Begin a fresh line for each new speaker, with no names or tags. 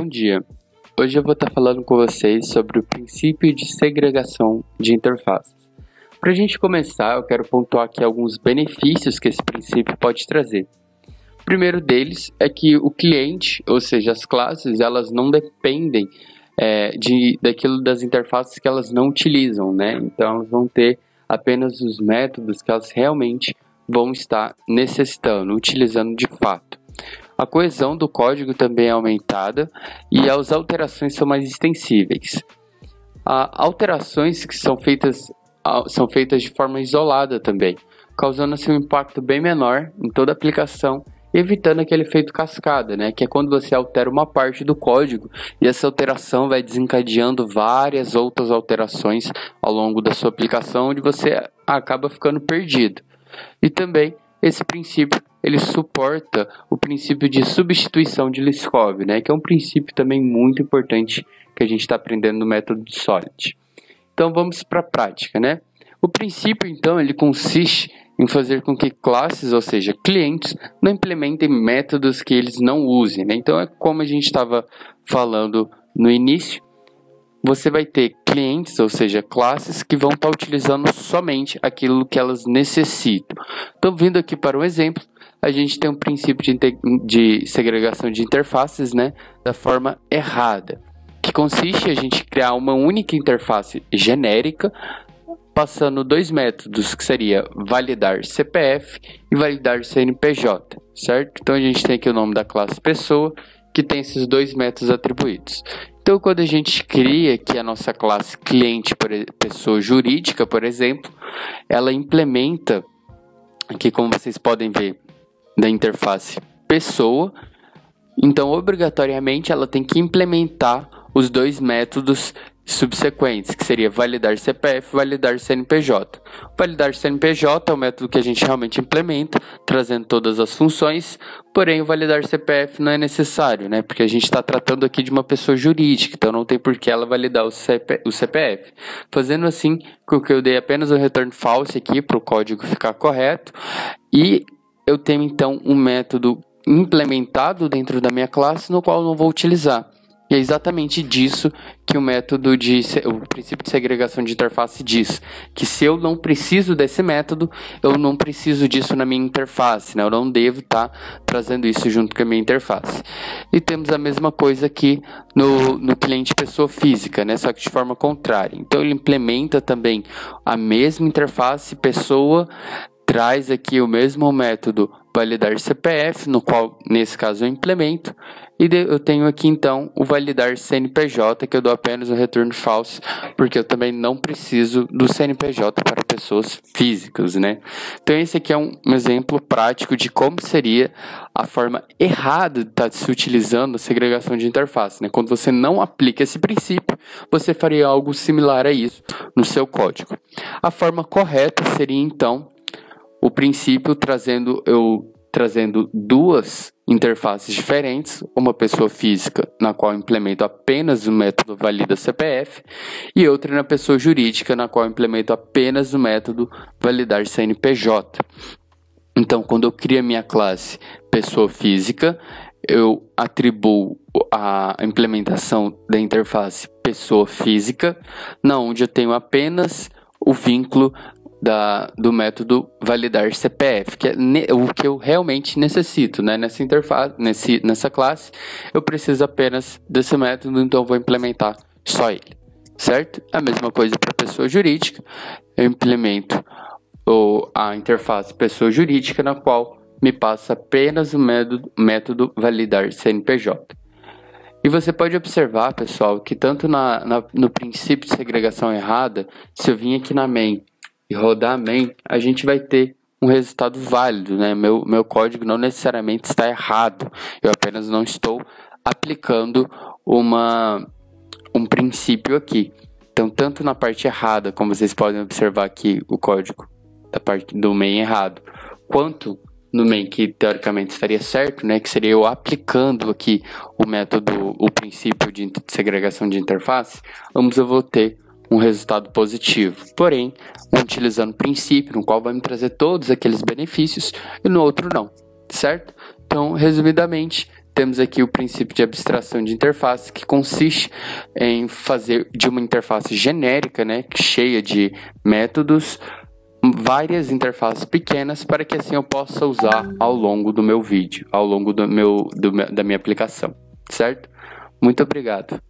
Bom dia! Hoje eu vou estar falando com vocês sobre o princípio de segregação de interfaces. Para a gente começar, eu quero pontuar aqui alguns benefícios que esse princípio pode trazer. O primeiro deles é que o cliente, ou seja, as classes, elas não dependem daquilo das interfaces que elas não utilizam, né? Então, elas vão ter apenas os métodos que elas realmente vão estar necessitando, utilizando de fato. A coesão do código também é aumentada e as alterações são mais extensíveis. Alterações que são feitas de forma isolada também, causando assim um impacto bem menor em toda a aplicação, evitando aquele efeito cascada, né? Que é quando você altera uma parte do código e essa alteração vai desencadeando várias outras alterações ao longo da sua aplicação, onde você acaba ficando perdido. E também esse princípio ele suporta o princípio de substituição de Liskov, né? Que é um princípio também muito importante que a gente está aprendendo no método Solid. Então vamos para a prática, né? O princípio, então, ele consiste em fazer com que classes, ou seja, clientes, não implementem métodos que eles não usem, né? Então é como a gente estava falando no início, você vai ter clientes, ou seja, classes que vão estar utilizando somente aquilo que elas necessitam. Então, vindo aqui para um exemplo, a gente tem um princípio de segregação de interfaces, né, da forma errada, que consiste em a gente criar uma única interface genérica, passando dois métodos, que seria validar CPF e validar CNPJ, certo? Então, a gente tem aqui o nome da classe pessoa, que tem esses dois métodos atribuídos. Então, quando a gente cria aqui a nossa classe cliente pessoa jurídica, por exemplo, ela implementa, aqui como vocês podem ver, da interface pessoa, então obrigatoriamente ela tem que implementar os dois métodos subsequentes, que seria validar CPF e validar CNPJ. Validar CNPJ é o método que a gente realmente implementa, trazendo todas as funções, porém o validar CPF não é necessário, né? Porque a gente está tratando aqui de uma pessoa jurídica, então não tem por que ela validar o CPF. Fazendo assim, com que eu dei apenas o return false aqui para o código ficar correto, e eu tenho então um método implementado dentro da minha classe, no qual eu não vou utilizar. E é exatamente disso que o princípio de segregação de interface diz, que se eu não preciso desse método, eu não preciso disso na minha interface, né? Eu não devo estar trazendo isso junto com a minha interface. E temos a mesma coisa aqui no cliente pessoa física, né? Só que de forma contrária. Então ele implementa também a mesma interface pessoa, traz aqui o mesmo método validar CPF, no qual nesse caso eu implemento, e eu tenho aqui então o validar CNPJ, que eu dou apenas o return false, porque eu também não preciso do CNPJ para pessoas físicas, né? Então esse aqui é um exemplo prático de como seria a forma errada de estar se utilizando a segregação de interface, né? Quando você não aplica esse princípio, você faria algo similar a isso no seu código. A forma correta seria então o princípio trazendo duas interfaces diferentes, uma pessoa física na qual eu implemento apenas o método valida CPF e outra na pessoa jurídica na qual eu implemento apenas o método validar CNPJ. Então, quando eu crio a minha classe pessoa física, eu atribuo a implementação da interface pessoa física, onde eu tenho apenas o vínculo do método validar CPF, que é o que eu realmente necessito, né? Nessa interface, nessa classe, eu preciso apenas desse método, então eu vou implementar só ele, certo? A mesma coisa para pessoa jurídica, eu implemento a interface pessoa jurídica, na qual me passa apenas o método validar CNPJ. E você pode observar, pessoal, que tanto no princípio de segregação errada, se eu vim aqui na main e rodar a main, a gente vai ter um resultado válido, né? Meu código não necessariamente está errado, eu apenas não estou aplicando um princípio aqui. Então, tanto na parte errada, como vocês podem observar aqui o código da parte do main errado, quanto no main que teoricamente estaria certo, né? Que seria eu aplicando aqui o princípio de segregação de interface, eu vou ter um resultado positivo, porém, utilizando o princípio, no qual vai me trazer todos aqueles benefícios, e no outro não, certo? Então, resumidamente, temos aqui o princípio de abstração de interface, que consiste em fazer de uma interface genérica, né, cheia de métodos, várias interfaces pequenas, para que assim eu possa usar ao longo do meu vídeo, ao longo da minha aplicação, certo? Muito obrigado.